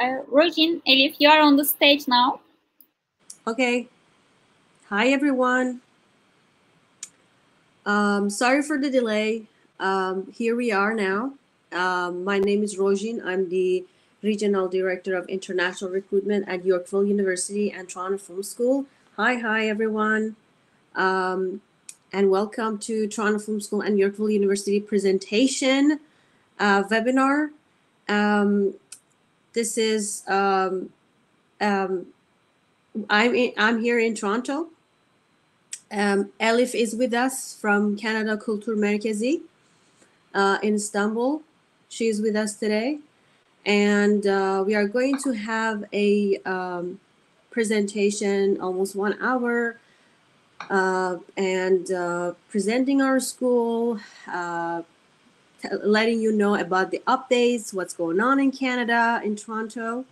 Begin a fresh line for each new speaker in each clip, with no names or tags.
Rojin, Elif, you are on the stage now.
Okay. Hi, everyone. Sorry for the delay. Here we are now. My name is Rojin. I'm the Regional Director of International Recruitment at Yorkville University and Toronto Film School. Hi, everyone. And welcome to Toronto Film School and Yorkville University presentation webinar. This is I'm here in Toronto. Elif is with us from Kanada Kültür Merkezi in Istanbul. She's with us today. And we are going to have a presentation, almost 1 hour, and presenting our school, letting you know about the updates, what's going on in Canada, in Toronto,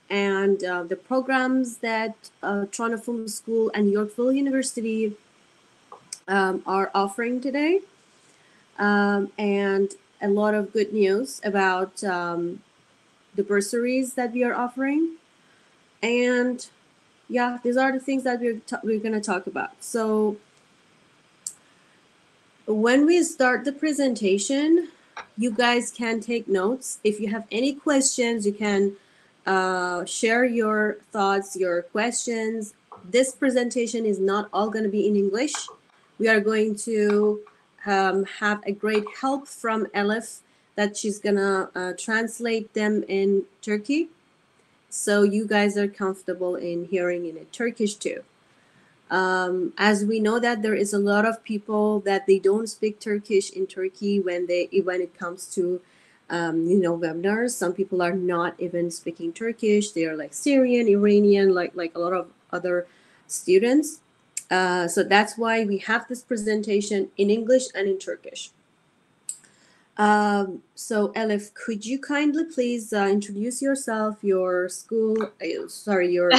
and the programs that Toronto Film School and Yorkville University are offering today, and a lot of good news about the bursaries that we are offering. And yeah, these are the things that we're going to talk about. So when we start the presentation, you guys can take notes. If you have any questions, you can share your thoughts, your questions. This presentation is not all going to be in English. We are going to have a great help from Elif that she's going to translate them in Turkey. So you guys are comfortable in hearing in Turkish too. As we know that there is a lot of people that they don't speak Turkish in Turkey when it comes to webinars. Some people are not even speaking Turkish. They are like Syrian, Iranian, like a lot of other students. So that's why we have this presentation in English and in Turkish. So Elif, could you kindly please introduce yourself, your school, your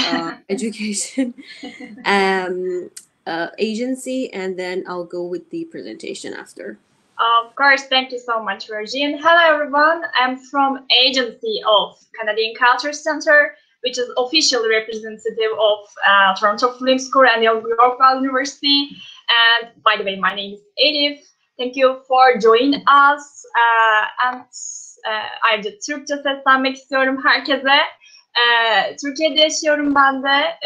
education agency, and then I'll go with the presentation after.
Of course, thank you so much, Virgin. Hello, everyone. I'm from agency of Canadian Culture Center, which is officially representative of Toronto Film School and Yorkville University. And by the way, my name is Elif. Thank you for joining us. Ayrıca Türkçe seslenmek istiyorum herkese. Türkiye'de yaşıyorum ben de.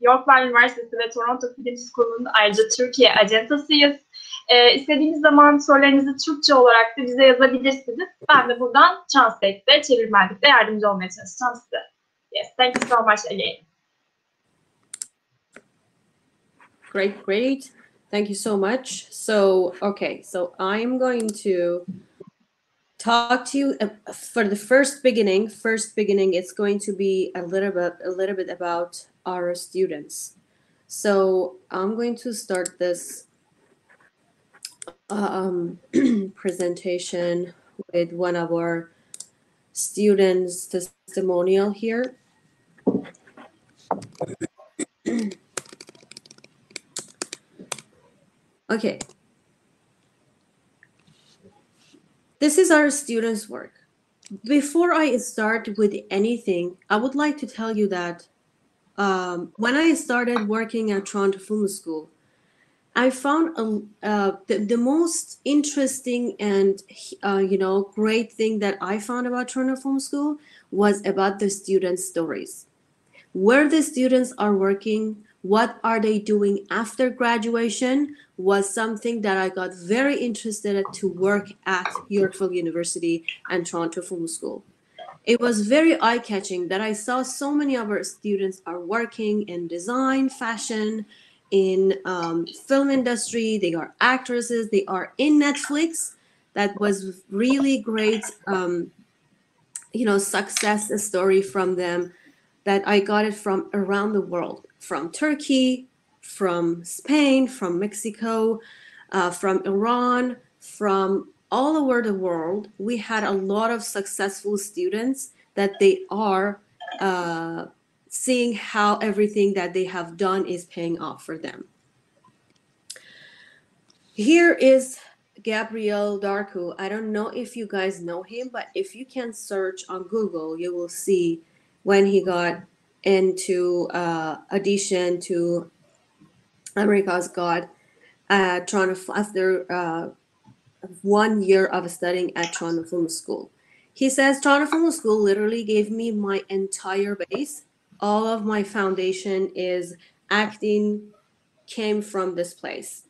Yorkville Üniversitesi ve Toronto Film School'un ayrıca Türkiye ajantasıyız. İstediğiniz zaman sorularınızı Türkçe olarak da bize yazabilirsiniz. Ben de buradan translate'de, çevirmenlikte yardımcı olmaya çalışacağım size. Yes, thank you so much again.
Great. Thank you so much. So, okay, so I'm going to talk to you for the first beginning. It's going to be a little bit about our students. So I'm going to start this presentation with one of our students' testimonial here. Okay. This is our students' work. Before I start with anything, I would like to tell you that when I started working at Toronto Film School, I found the most interesting and great thing that I found about Toronto Film School was about the students' stories. Where the students are working, what are they doing after graduation was something that I got very interested to work at Yorkville University and Toronto Film School. It was very eye-catching that I saw so many of our students are working in design, fashion, in film industry. They are actresses. They are in Netflix. That was really great, success story from them that I got it from around the world, from Turkey, from Spain, from Mexico, from Iran, from all over the world. We had a lot of successful students that they are seeing how everything that they have done is paying off for them. Here is Gabriel Darku. I don't know if you guys know him, but if you can search on Google, you will see when he got into audition to America's God Toronto after 1 year of studying at Toronto Film School. He says Toronto Film School literally gave me my entire base. All of my foundation is acting came from this place.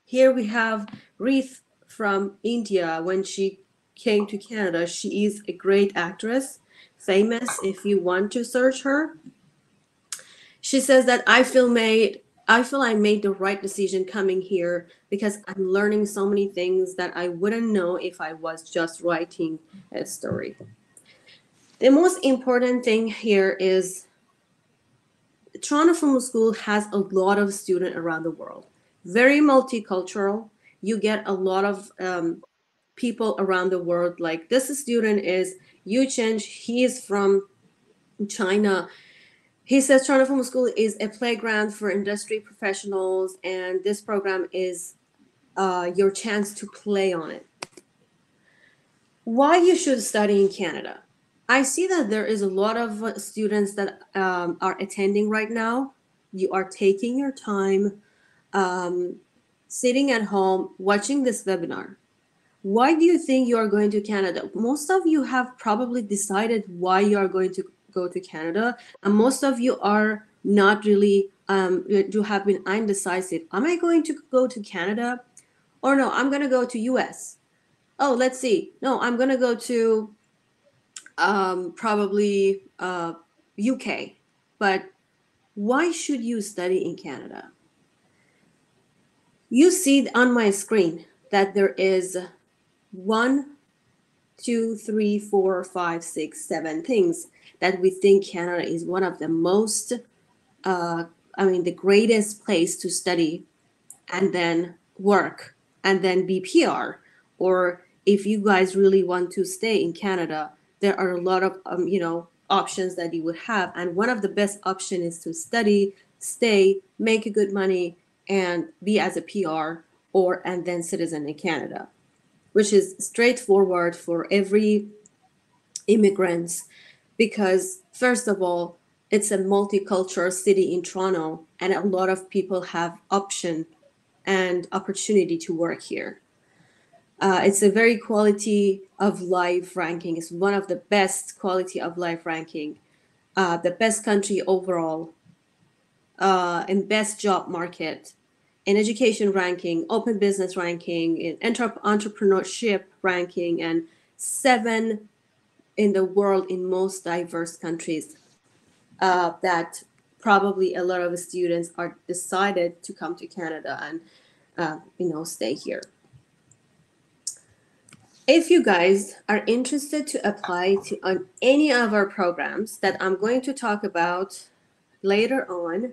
Here we have Reith from India. When she came to Canada, she is a great actress, famous if you want to search her. She says that I feel I made the right decision coming here because I'm learning so many things that I wouldn't know if I was just writing a story. The most important thing here is Toronto Film School has a lot of students around the world. Very multicultural. You get a lot of people around the world. Like this student is Yu Chen. He is from China. He says Toronto Film School is a playground for industry professionals, and this program is your chance to play on it. Why you should study in Canada? I see that there is a lot of students that are attending right now. You are taking your time, sitting at home, watching this webinar. Why do you think you are going to Canada? Most of you have probably decided why you are going to go to Canada, and most of you are not really, you have been indecisive. Am I going to go to Canada? Or no, I'm going to go to US. Oh, let's see. No, I'm going to go to probably UK. But why should you study in Canada? You see on my screen that there is 1, 2, 3, 4, 5, 6, 7 things that we think Canada is one of the most, the greatest place to study and then work and then be PR. Or if you guys really want to stay in Canada, there are a lot of, options that you would have. And one of the best options is to study, stay, make good money, and be as a PR and then citizen in Canada, which is straightforward for every immigrants, because first of all, it's a multicultural city in Toronto, and a lot of people have option and opportunity to work here. It's a very quality of life ranking. It's one of the best quality of life ranking, the best country overall, and best job market, in education ranking, open business ranking, in entrepreneurship ranking, and 7 in the world in most diverse countries. That probably a lot of students are decided to come to Canada and stay here. If you guys are interested to apply on any of our programs that I'm going to talk about later on,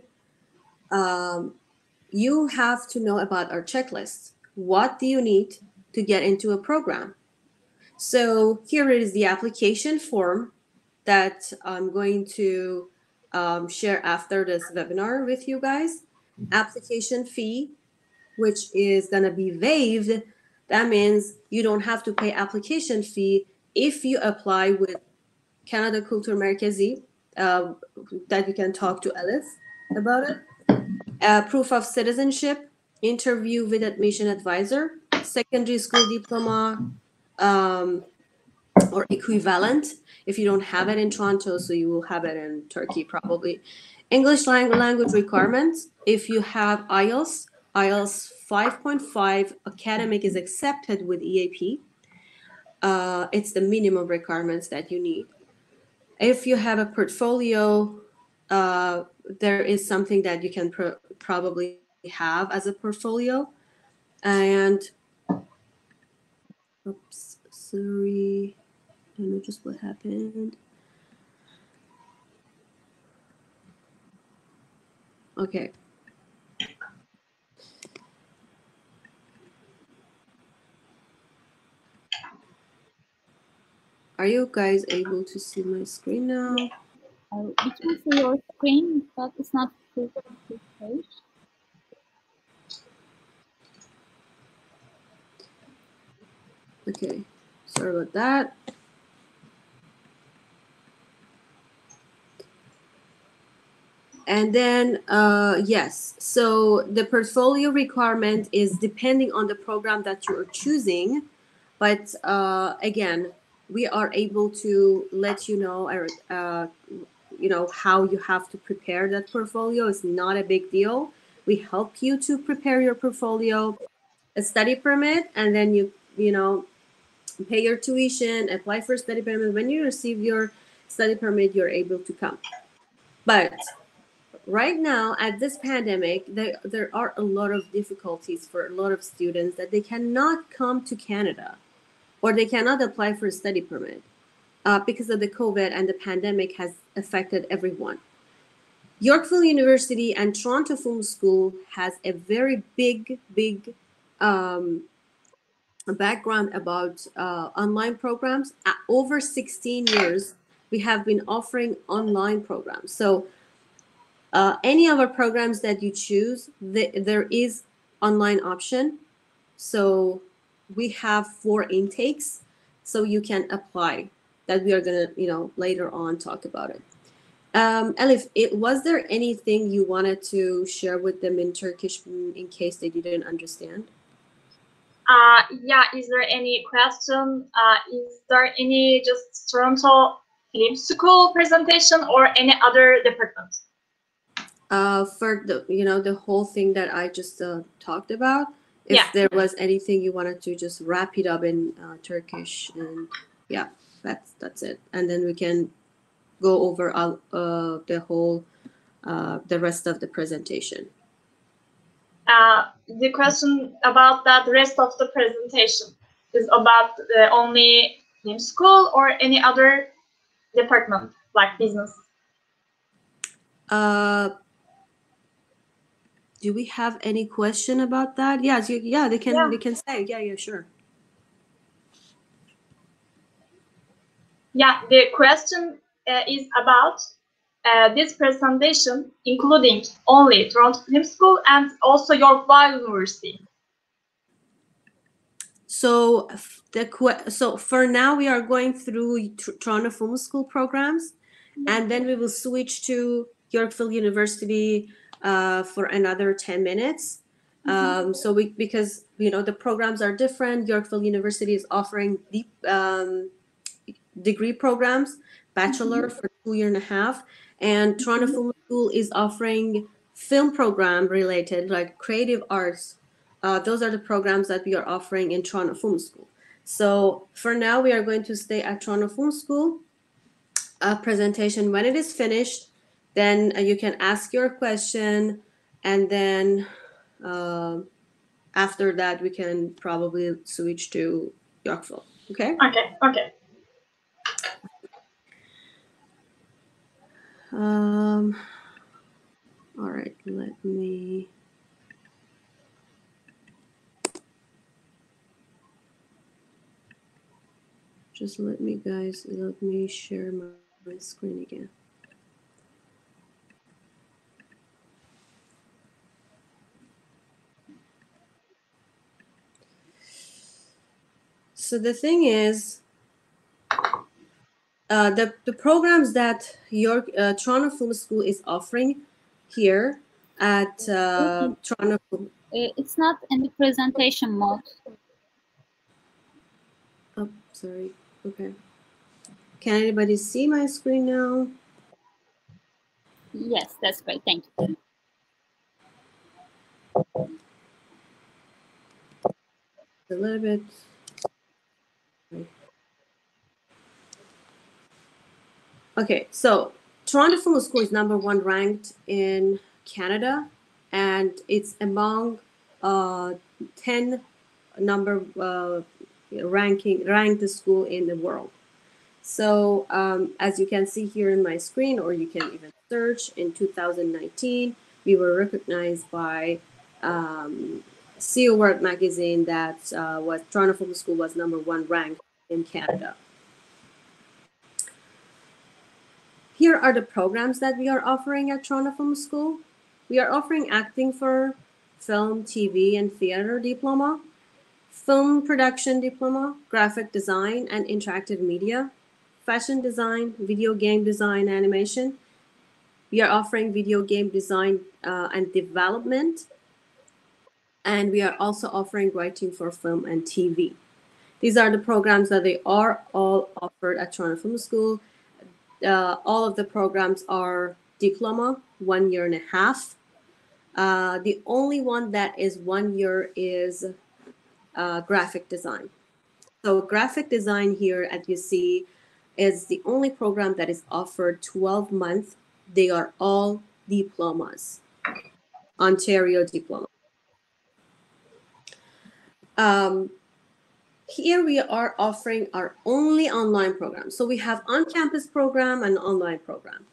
you have to know about our checklist. What do you need to get into a program? So here is the application form that I'm going to share after this webinar with you guys. Application fee, which is going to be waived. That means you don't have to pay application fee if you apply with Canada Culture Merkezi, that you can talk to Elif about it. Proof of citizenship, interview with admission advisor, secondary school diploma, or equivalent if you don't have it in Toronto, so you will have it in Turkey probably. English language requirements, if you have IELTS 5.5 academic is accepted with EAP. It's the minimum requirements that you need. If you have a portfolio, there is something that you can probably have as a portfolio. And oops, sorry, I don't know just what happened. Okay. Are you guys able to see my screen now?
We can see your screen, but it's not full page.
Okay, sorry about that. And then, yes, so the portfolio requirement is depending on the program that you are choosing. But again, we are able to let you know, how you have to prepare that portfolio. It's not a big deal. We help you to prepare your portfolio, a study permit, and then you pay your tuition, apply for study permit. When you receive your study permit, you're able to come. But right now, at this pandemic, there are a lot of difficulties for a lot of students that they cannot come to Canada or they cannot apply for a study permit because of the COVID, and the pandemic has affected everyone. Yorkville University and Toronto Film School has a very big background about online programs. Over 16 years, we have been offering online programs. So any of our programs that you choose, there is online option. So we have 4 intakes, so you can apply. That we are gonna, later on talk about it. Elif, was there anything you wanted to share with them in Turkish in case they didn't understand?
Yeah, is there any question? Is there any just Toronto Film School presentation or any other department?
For the whole thing that I just talked about, if there was anything you wanted to just wrap it up in Turkish, and yeah, that's it, and then we can go over the rest of the presentation.
The question about that rest of the presentation is about only film school or any other department like business.
Do we have any question about that? Yes, they can say, yeah, sure.
Yeah, the question is about this presentation, including only Toronto Film School and also Yorkville University.
So for now, we are going through Toronto Film School programs, and then we will switch to Yorkville University for another 10 minutes. Because the programs are different. Yorkville University is offering deep degree programs, bachelor for 2.5 years, and Toronto Film School is offering film program related, like creative arts. Those are the programs that we are offering in Toronto Film School. So for now, we are going to stay at Toronto Film School presentation. When it is finished, then you can ask your question, and then after that, we can probably switch to Yorkville. Okay?
Okay.
All right, let me share my screen again. So the thing is, the programs that Toronto Film School is offering here at Toronto.
It's not in the presentation mode.
Oh, sorry. Okay. Can anybody see my screen now?
Yes, that's great. Thank you.
A little bit. Okay, so Toronto Film School is #1 ranked in Canada, and it's among 10 ranked school in the world. So as you can see here in my screen, or you can even search, in 2019, we were recognized by CEO Work magazine that Toronto Film School was #1 ranked in Canada. Here are the programs that we are offering at Toronto Film School. We are offering acting for film, TV, and theater diploma, film production diploma, graphic design and interactive media, fashion design, video game design, animation. We are offering video game design and development. And we are also offering writing for film and TV. These are the programs that they are all offered at Toronto Film School. All of the programs are diploma, 1.5 years. The only one that is 1 year is graphic design. So graphic design here, as you see, is the only program that is offered 12 months. They are all diplomas, Ontario diploma. Here we are offering our only online program. So we have on-campus program and online program.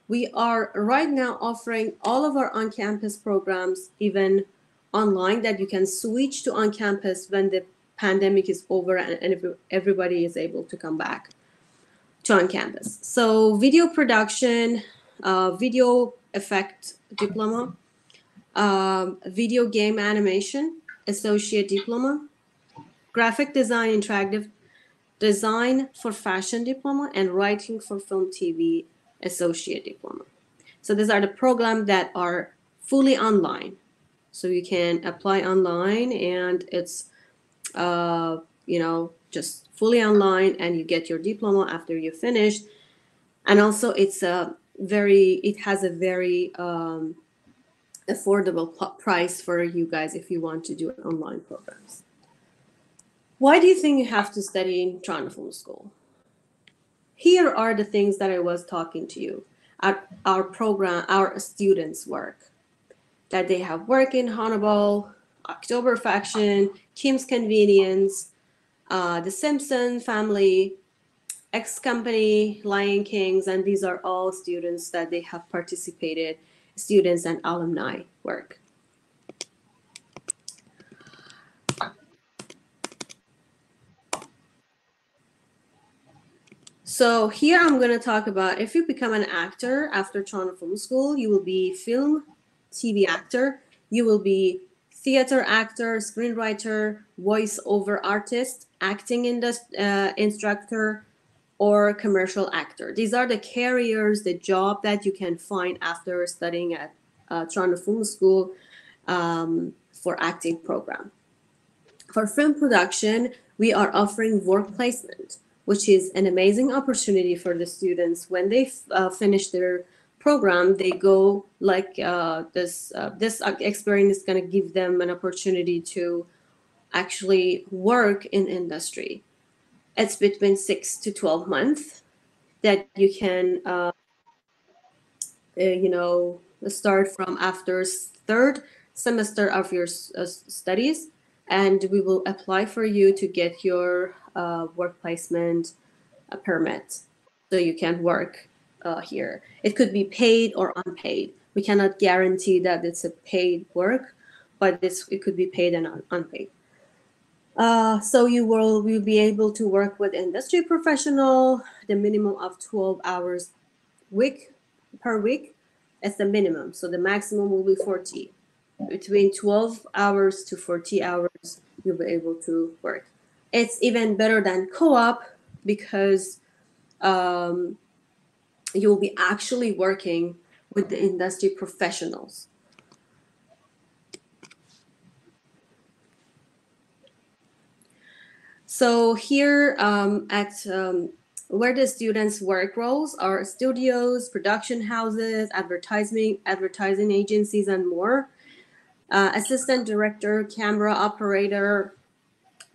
We are right now offering all of our on-campus programs, even online, that you can switch to on-campus when the pandemic is over and everybody is able to come back to on-campus. So video production, video effect diploma, video game animation, associate diploma, graphic design, interactive design for fashion diploma, and writing for film TV associate diploma. So these are the programs that are fully online. So you can apply online and it's, just fully online and you get your diploma after you finish. And also it has a very affordable price for you guys if you want to do online programs. Why do you think you have to study in Toronto Film School? Here are the things that I was talking to you. Our program, our students' work. That they have work in Hannibal, October Faction, Kim's Convenience, The Simpson Family, X Company, Lion Kings, and these are all students that they have participated, students and alumni work. So here I'm going to talk about if you become an actor after Toronto Film School, you will be film, TV actor, you will be theater actor, screenwriter, voice-over artist, acting instructor, or commercial actor. These are the careers, the job that you can find after studying at Toronto Film School for acting program. For film production, we are offering work placement, which is an amazing opportunity for the students. When they finish their program, they go like this experience is going to give them an opportunity to actually work in industry. It's between 6 to 12 months that you can, start from after third semester of your studies, and we will apply for you to get your work placement permit so you can work here. It could be paid or unpaid. We cannot guarantee that it's a paid work, but it could be paid and unpaid. So you will be able to work with industry professional, the minimum of 12 hours per week. It's the minimum. So the maximum will be 40. Between 12 hours to 40 hours, you'll be able to work. It's even better than co-op because you'll be actually working with the industry professionals. So here where the students work roles are studios, production houses, advertising agencies, and more. Assistant director, camera operator,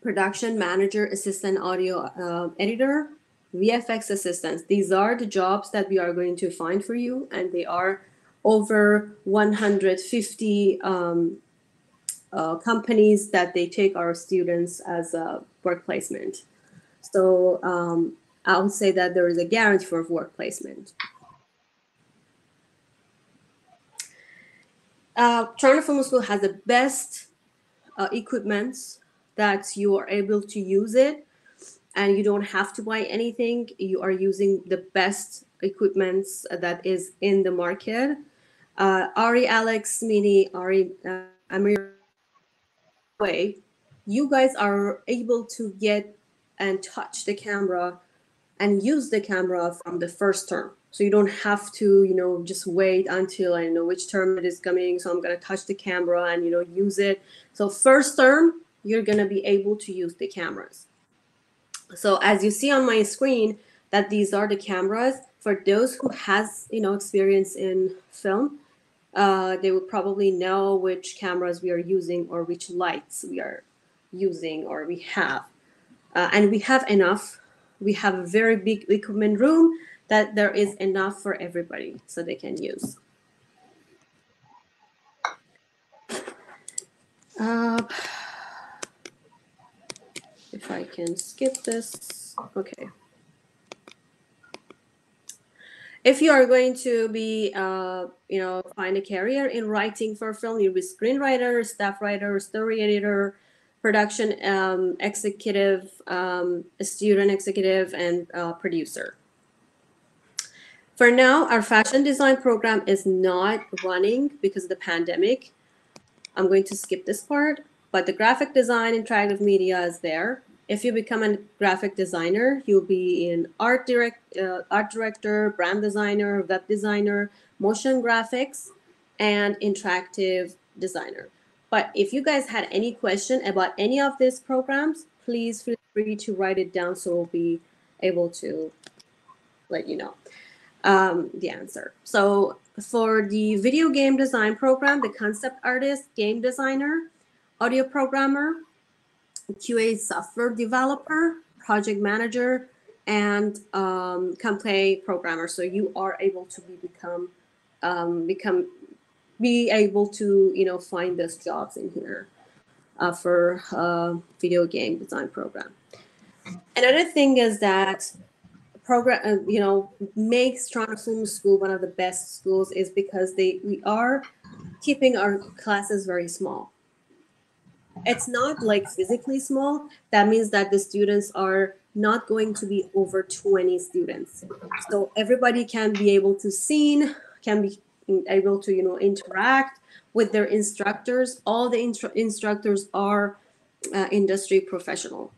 production manager, assistant audio editor, VFX assistants. These are the jobs that we are going to find for you, and they are over 150 companies that they take our students as a work placement. So I would say that there is a guarantee for work placement. Toronto Film School has the best equipment that you are able to use it, and you don't have to buy anything. You are using the best equipment that is in the market. Ari, Alex, Mini, Ari, Amir, way, you guys are able to get and touch the camera and use the camera from the first term. So you don't have to, just wait until I know which term it is coming. So I'm going to touch the camera and, use it. So first term, you're going to be able to use the cameras. So as you see on my screen, that these are the cameras. For those who has, experience in film, they would probably know which cameras we are using or which lights we are using or we have. And we have enough. We have a very big equipment room that there is enough for everybody so they can use. If I can skip this, okay. If you are going to be, find a career in writing for film, you'll be screenwriter, staff writer, story editor, production executive, student executive, and producer. For now, our fashion design program is not running because of the pandemic. I'm going to skip this part, but the graphic design, interactive media is there. If you become a graphic designer, you'll be in art director, brand designer, web designer, motion graphics, and interactive designer. But if you guys had any question about any of these programs, please feel free to write it down so we'll be able to let you know the answer. So for the video game design program, the concept artist, game designer, audio programmer, QA software developer, project manager, and can play programmer. So you are able to be able to find those jobs in here for video game design program. Another thing is that program makes Toronto Film School one of the best schools is because we are keeping our classes very small. It's not like physically small. That means that the students are not going to be over 20 students. So everybody can be able to can be able to interact with their instructors. All the instructors are industry professional.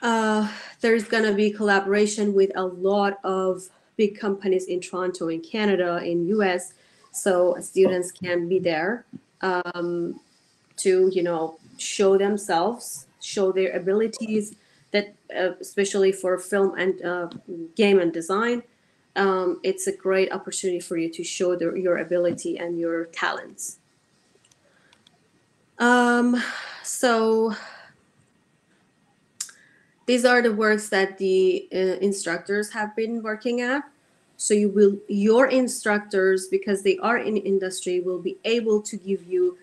There's going to be collaboration with a lot of big companies in Toronto, in Canada, in US, so students can be there to show themselves, show their abilities, that especially for film and game and design. It's a great opportunity for you to show your ability and your talents. So these are the works that the instructors have been working at. So your instructors, because they are in industry, will be able to give you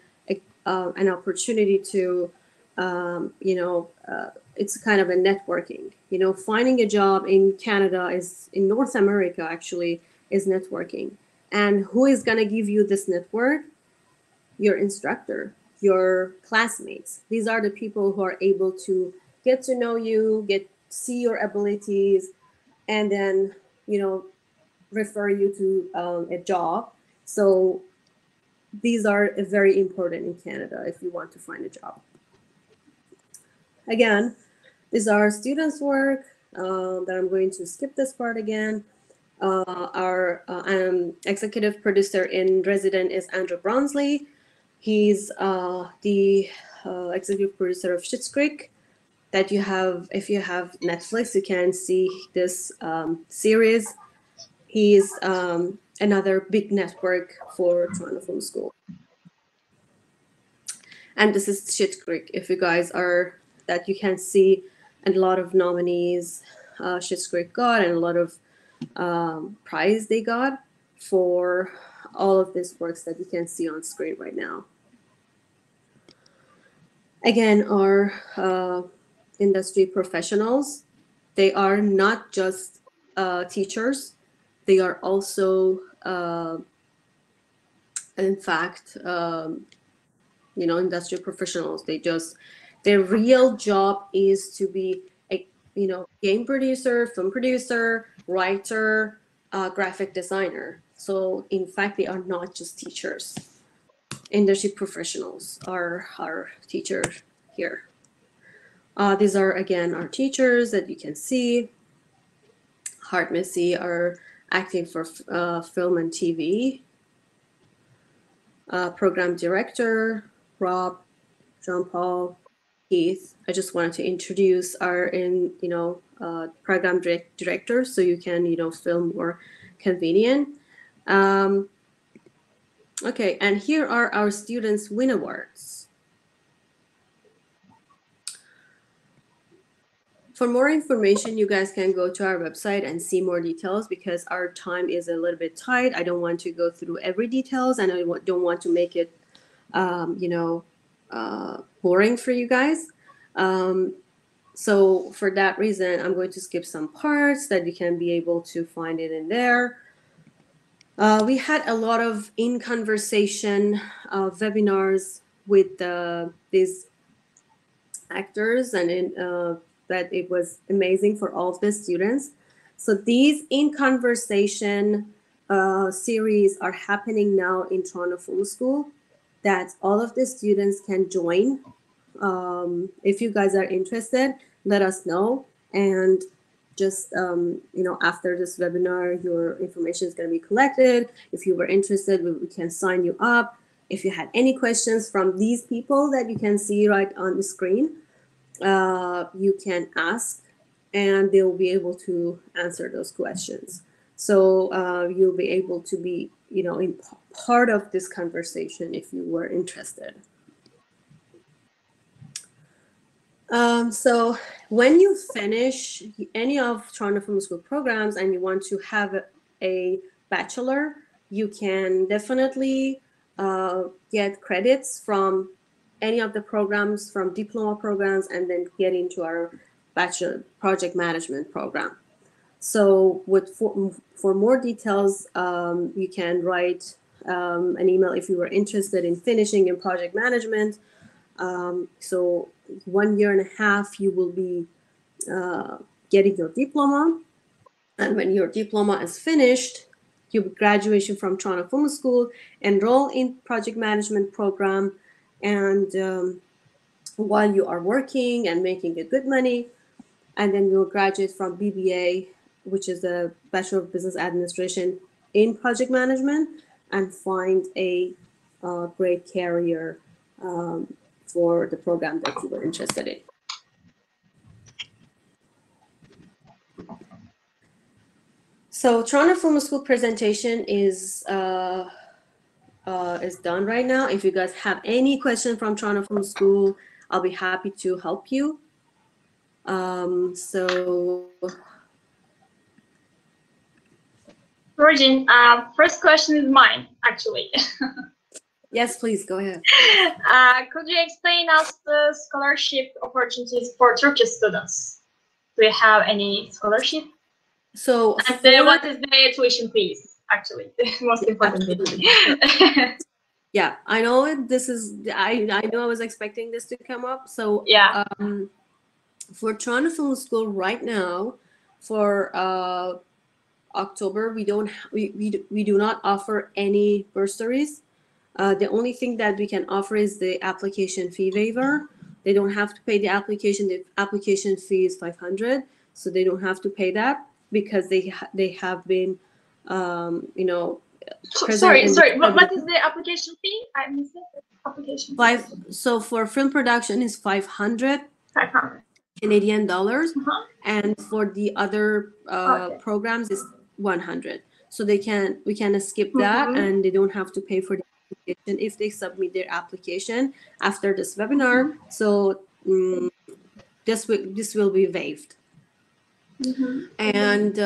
an opportunity to, it's kind of a networking. Finding a job in Canada in North America actually is networking. And who is going to give you this network? Your instructor, your classmates. These are the people who are able to get to know you, see your abilities, and then, refer you to a job. So these are very important in Canada if you want to find a job. Again, these are students' work that I'm going to skip this part again. Our executive producer in resident is Andrew Brownsley. He's the executive producer of Schitt's Creek. That you have, if you have Netflix, you can see this series. He's another big network for Toronto Film School. And this is Schitt's Creek. If you guys are, that you can see a lot of nominees Schitt's Creek got and a lot of prize they got for all of these works that you can see on screen right now. Again, our industry professionals, they are not just teachers, they are also in fact industry professionals. Their real job is to be a game producer, film producer, writer, graphic designer. So in fact they are not just teachers. internship professionals are our teachers here. These are, again, our teachers that you can see. Hart Missy are acting for film and TV. Program director, Rob, Jean-Paul, Keith. I just wanted to introduce our program director, so you can film more convenient. Okay, and here are our students' win awards. For more information, you guys can go to our website and see more details, because our time is a little bit tight. I don't want to go through every details, and I don't want to make it, boring for you guys. So for that reason, I'm going to skip some parts that you can be able to find it in there. We had a lot of in-conversation webinars with these actors, and that it was amazing for all of the students. So these in-conversation series are happening now in Toronto Film School, that all of the students can join. If you guys are interested, let us know. And just, after this webinar, your information is going to be collected. If you were interested, we can sign you up. If you had any questions from these people that you can see right on the screen, you can ask, and they'll be able to answer those questions. So you'll be able to be, in part of this conversation if you were interested. So when you finish any of Toronto Film School programs and you want to have a bachelor, you can definitely get credits from any of the programs, from diploma programs, and then get into our bachelor project management program. So for more details, you can write an email if you were interested in finishing in project management. So 1.5 years, you will be getting your diploma. And when your diploma is finished, you graduation from Toronto Film School, enroll in project management program. And while you are working and making a good money, and then you'll graduate from BBA, which is a Bachelor of Business Administration in project management, and find a great career for the program that you were interested in. So Toronto Film School presentation is done right now. If you guys have any question from Toronto Film School, I'll be happy to help you.
Virgin, first question is mine, actually.
Yes, please, go ahead.
Could you explain us the scholarship opportunities for Turkish students? Do you have any scholarship?
So,
and what is the tuition fees, actually? Most importantly.
Yeah, I know this is, I know I was expecting this to come up. So
yeah.
For Toronto Film School right now, for October, we do not offer any bursaries. The only thing that we can offer is the application fee waiver. They don't have to pay the application. The application fee is $500, so they don't have to pay that because they have been,
Sorry. What is the application fee? I missed it. Application fee.
So for film production is 500.
500
Canadian dollars, and for the other programs is 100. So we can skip that, and they don't have to pay for the application if they submit their application after this webinar. So this will be waived. And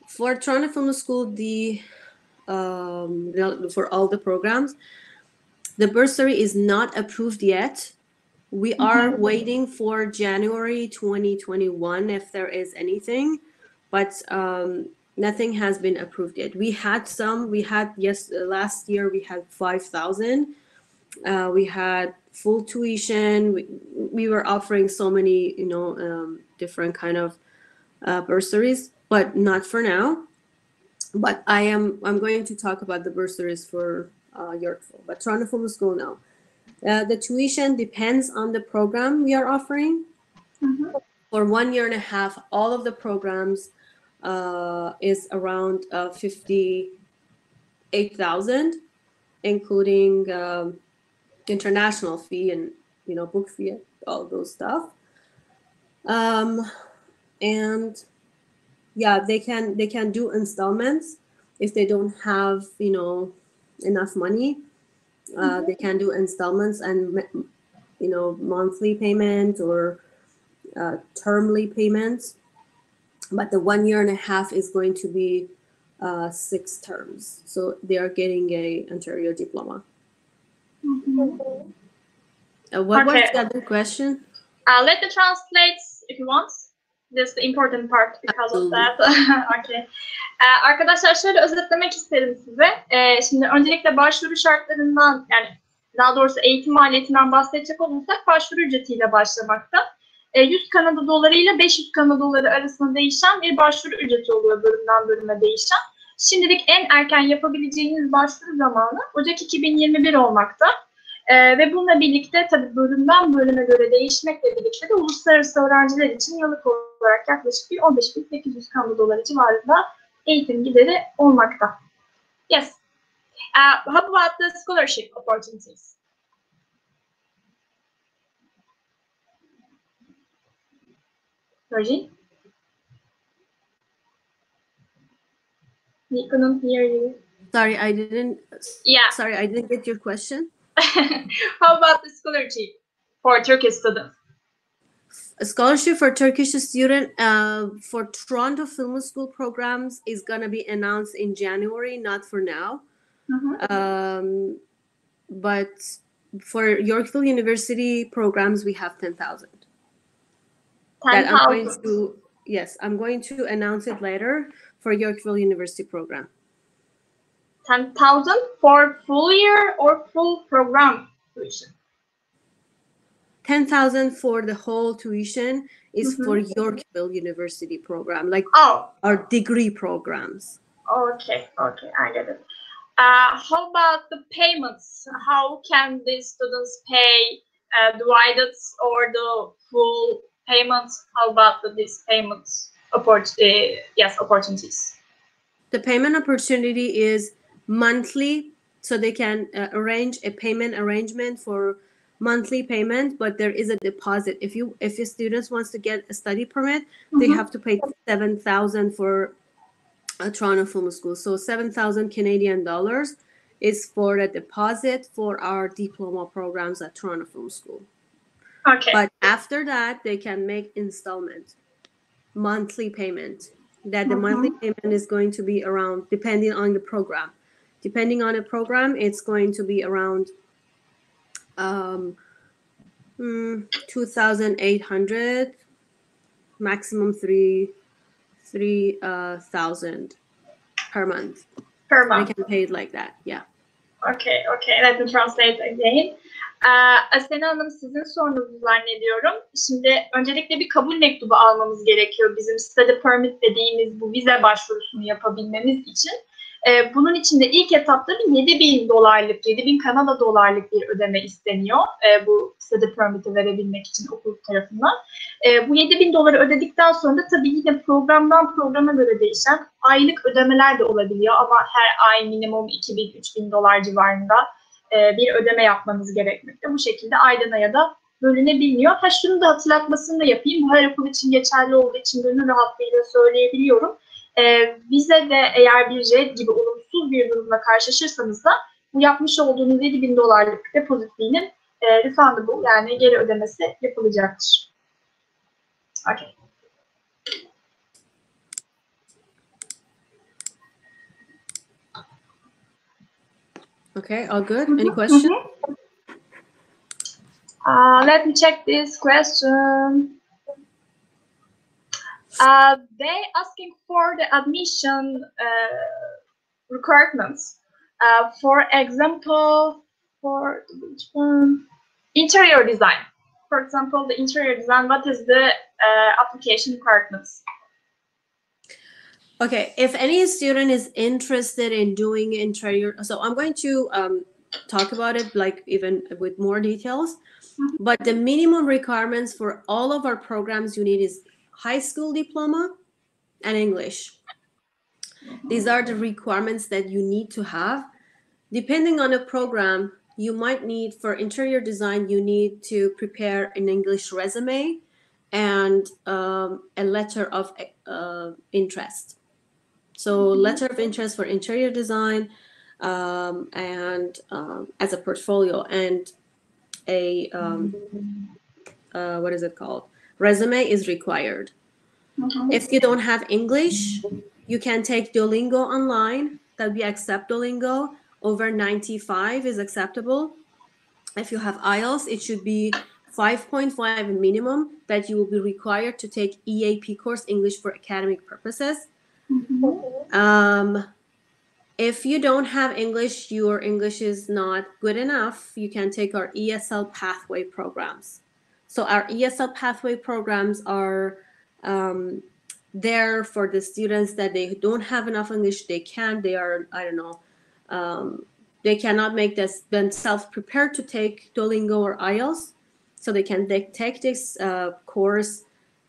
for Toronto Film School, for all the programs, the bursary is not approved yet. We are waiting for January 2021 if there is anything, but nothing has been approved yet. We had last year we had 5,000. We had full tuition. We were offering so many, different kind of bursaries, but not for now. But I'm going to talk about the bursaries for Yorkville, but Toronto Film School, no. The tuition depends on the program we are offering. For 1 year and a half, all of the programs is around 58,000, including international fee and book fee, all those stuff. And yeah, they can do installments if they don't have enough money. They can do installments and monthly payment or termly payments. But the 1 year and a half is going to be 6 terms. So they are getting a Ontario diploma. What was the other question?
Let me translate if you want. This is the important part because of that. Okay. Arkadaşlar şöyle özetlemek isterim size. Şimdi öncelikle başvuru şartlarından, yani daha doğrusu eğitim maliyetinden bahsedecek olursak başvuru ücretiyle başlamakta. 100 Kanada doları ile 500 Kanada doları arasında değişen bir başvuru ücreti oluyor, bölümden bölüme değişen. Şimdilik en erken yapabileceğiniz başvuru zamanı Ocak 2021 olmakta. Ve bununla birlikte tabii bölümden bölüme göre değişmekle birlikte de uluslararası öğrenciler için yıllık olarak yaklaşık bir 15.800 Kanada doları civarında eğitim gideri olmakta. Yes. How about the scholarship opportunities? Virgin? We couldn't hear you.
Sorry, I didn't.
Yeah.
Sorry, I didn't get your question.
How about the scholarship for Turkish students?
A scholarship for Turkish student for Toronto Film School programs is going to be announced in January, not for now. But for Yorkville University programs, we have 10,000.
10,000.
Yes, I'm going to announce it later for Yorkville University program.
10,000 for full year or full program tuition?
10,000 for the whole tuition is for Yorkville University program, like our degree programs.
Okay, I get it. How about the payments? How can the students pay divided or the full payments? How about these payments opportunities?
The payment opportunity is monthly, so they can arrange a payment arrangement for monthly payment, but there is a deposit. If your students wants to get a study permit, they have to pay 7,000 for a Toronto Film School. So 7,000 Canadian dollars is for a deposit for our diploma programs at Toronto Film School.
Okay.
But after that, they can make installment, monthly payment. That the monthly payment is going to be around, depending on the program. Depending on the program, it's going to be around 2,800, maximum 3,000 per month.
Per month.
They can pay it like that, yeah.
Okay. Let me translate again. Asena Hanım, sizin sorunuzu zannediyorum. Şimdi öncelikle bir kabul mektubu almamız gerekiyor bizim study permit dediğimiz bu vize başvurusunu yapabilmemiz için. Bunun için de ilk etapta bir 7.000 dolarlık, 7.000 Kanada dolarlık bir ödeme isteniyor bu study permit'i verebilmek için okul tarafından. Bu 7.000 doları ödedikten sonra da tabii yine programdan programa göre değişen aylık ödemeler de olabiliyor ama her ay minimum 2.000-3.000 dolar civarında bir ödeme yapmanız gerekmekte. Bu şekilde aydan aya da bölünebiliyor. Şunu da hatırlatmasını da yapayım. Bu her okul için geçerli olduğu için gönül rahatlığıyla söyleyebiliyorum. Vize de eğer bir red gibi olumsuz bir durumla karşılaşırsanız da bu yapmış olduğunuz 7.000 dolarlık depozitinin refundable, yani geri ödemesi yapılacaktır. Okay.
Okay, all good. Any question?
Let me check this question. They asking for the admission requirements. For example, for which one? Interior design. For example, the interior design, what is the application requirements?
Okay, if any student is interested in doing interior, so I'm going to talk about it like even with more details. But the minimum requirements for all of our programs you need is high school diploma and English. These are the requirements that you need to have. Depending on the program, you might need, for interior design, you need to prepare an English resume and a letter of interest. So letter of interest for interior design and as a portfolio, and a what is it called? Resume is required. If you don't have English, you can take Duolingo online. That we accept Duolingo. Over 95 is acceptable. If you have IELTS, it should be 5.5 minimum that you will be required to take EAP course, English for academic purposes. If you don't have English, your English is not good enough, you can take our Esl Pathway programs. So our Esl Pathway programs are there for the students that they don't have enough English. They are, I don't know, they cannot make themselves prepared to take Duolingo or IELTS. So they can take this course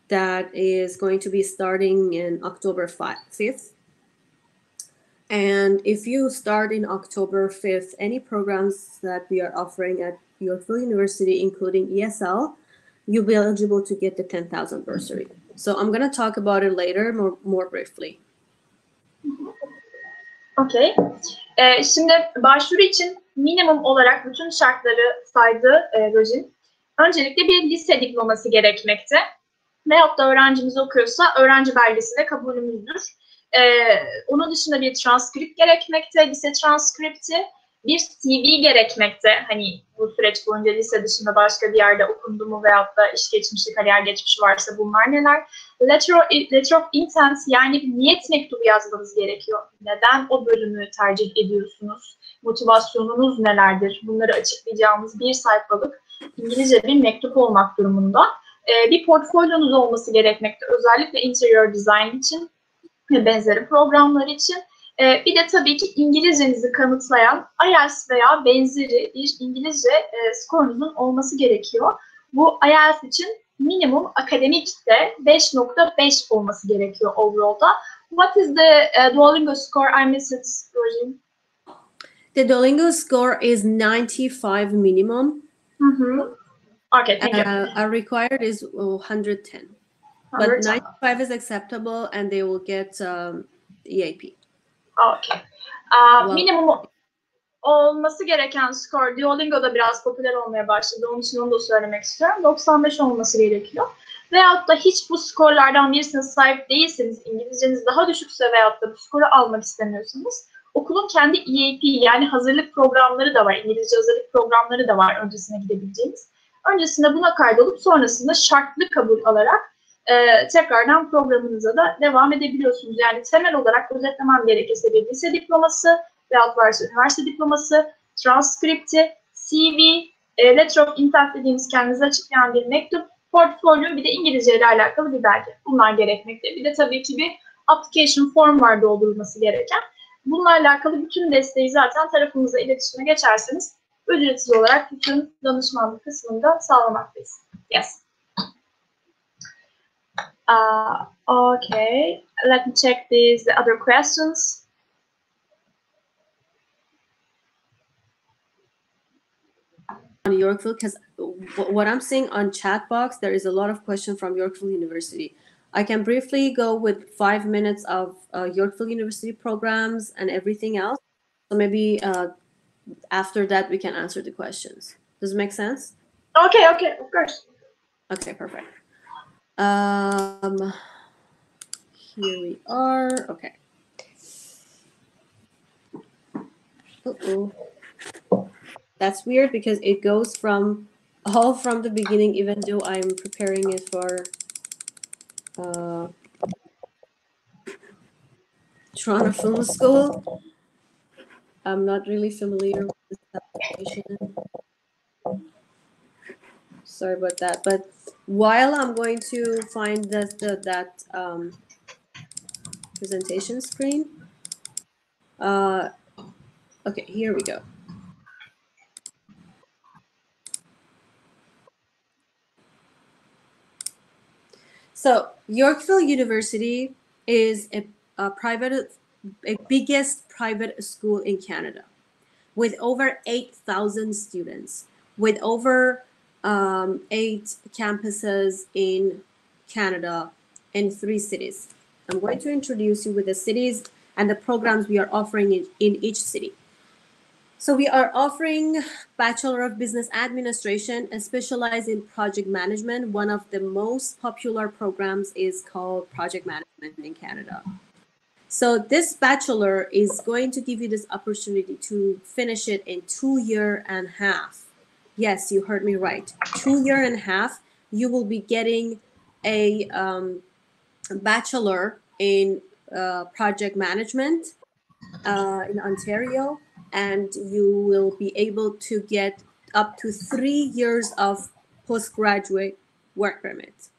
that is going to be starting in October 5th. And if you start in October 5th, any programs that we are offering at Yorkville University, including ESL, you'll be eligible to get the 10,000 bursary. So I'm going to talk about it later more briefly.
Okay. Şimdi başvuru için minimum olarak bütün şartları saydı Rojin. Öncelikle bir lise diploması gerekmekte. Veyahut da öğrencimiz okuyorsa öğrenci belgesi de kabulümüzdür. Onun dışında bir transkript gerekmekte, lise transkripti, bir CV gerekmekte. Hani bu süreç boyunca lise dışında başka bir yerde okundu mu veyahut da iş geçmişi, kariyer geçmişi varsa bunlar neler? Letter of intent, yani bir niyet mektubu yazmanız gerekiyor. Neden o bölümü tercih ediyorsunuz? Motivasyonunuz nelerdir? Bunları açıklayacağımız bir sayfalık İngilizce bir mektup olmak durumunda. Bir portfolyonuz olması gerekmekte. Özellikle interior design için ve benzeri programlar için. Bir de tabii ki İngilizcenizi kanıtlayan IELTS veya benzeri bir İngilizce skorunuzun olması gerekiyor. Bu IELTS için minimum akademikte 5.5 olması gerekiyor overall'da. What is the Duolingo score? I missed it, Rojin.
The Duolingo score is 95 minimum.
Okay, thank you.
Our required is 110. But 95 is acceptable and they will get EAP.
Okay. Minimum olması gereken skor Duolingo'da biraz popüler olmaya başladı. Onun için onu da söylemek istiyorum. 95 olması gerekiyor. Veyahut da hiç bu skorlardan birisine sahip değilseniz, İngilizceniz daha düşükse veyahut da bu skoru almak istemiyorsanız, okulun kendi EAP yani hazırlık programları da var. İngilizce hazırlık programları da var öncesine gidebileceğiniz. Öncesinde buna kaydolup sonrasında şartlı kabul alarak tekrardan programınıza da devam edebiliyorsunuz. Yani temel olarak özetlemem gerekirse bir lise diploması veyahut varsa üniversite diploması, transkripti, CV, letter of intent dediğimiz kendinizi açıklayan bir mektup, portfolyo, bir de İngilizce ile alakalı bir belge. Bunlar gerekmekte. Bir de tabii ki bir application form var doldurulması gereken. Bununla alakalı bütün desteği zaten tarafımıza iletişime geçerseniz ücretsiz olarak bütün danışmanlık kısmında sağlamaktayız. Yes. Okay, let me check these other questions.
On Yorkville, because what I'm seeing on chat box, there is a lot of questions from Yorkville University. I can briefly go with 5 minutes of Yorkville University programs and everything else. So maybe after that we can answer the questions. Does it make sense?
Okay, of course.
Okay, perfect. Here we are. Okay. That's weird because it goes from the beginning, even though I'm preparing it for Toronto Film School. I'm not really familiar with this application. Sorry about that. But while I'm going to find that presentation screen, okay, here we go. So Yorkville University is a biggest private school in Canada, with over 8,000 students, with over 8 campuses in Canada in 3 cities. I'm going to introduce you with the cities and the programs we are offering in each city. So we are offering Bachelor of Business Administration and specialize in project management. One of the most popular programs is called Project Management in Canada. So this bachelor is going to give you this opportunity to finish it in 2.5 years. Yes, you heard me right. 2.5 years, you will be getting a bachelor in project management in Ontario, and you will be able to get up to 3 years of postgraduate work permit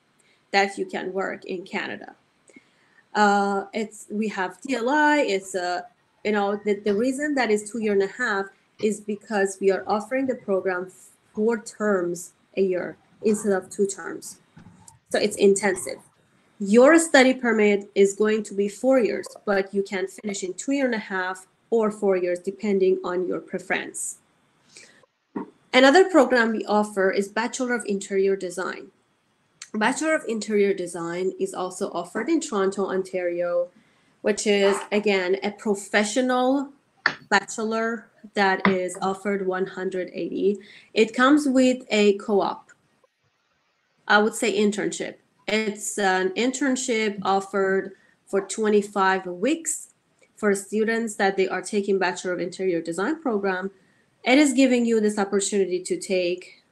that you can work in Canada. We have DLI. It's the reason that is 2.5 years is because we are offering the program 4 terms a year instead of 2 terms. So it's intensive. Your study permit is going to be 4 years, but you can finish in 2.5 years or 4 years, depending on your preference. Another program we offer is Bachelor of Interior Design. Bachelor of Interior Design is also offered in Toronto, Ontario, which is, again, a professional bachelor that is offered $180. It comes with a co-op, I would say internship. It's an internship offered for 25 weeks for students that they are taking Bachelor of Interior Design program. It is giving you this opportunity to take,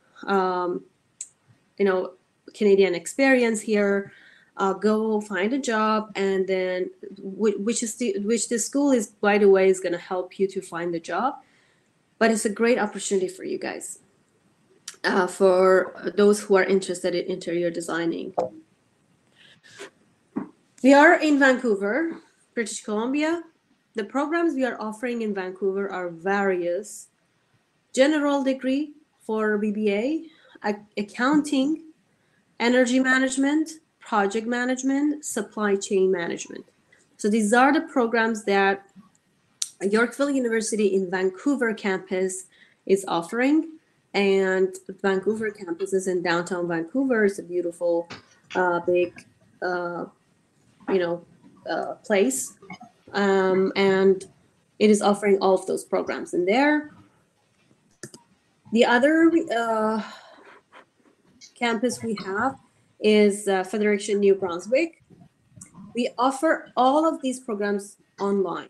Canadian experience here, go find a job, and then which the school is, by the way, is going to help you to find the job. But it's a great opportunity for you guys, for those who are interested in interior designing. We are in Vancouver, British Columbia. The programs we are offering in Vancouver are various: general degree for BBA, accounting, energy management, project management, supply chain management. So these are the programs that Yorkville University in Vancouver campus is offering. And Vancouver campus is in downtown Vancouver. It's a beautiful, big, place. And it is offering all of those programs in there. The other campus we have is Federation New Brunswick. We offer all of these programs online.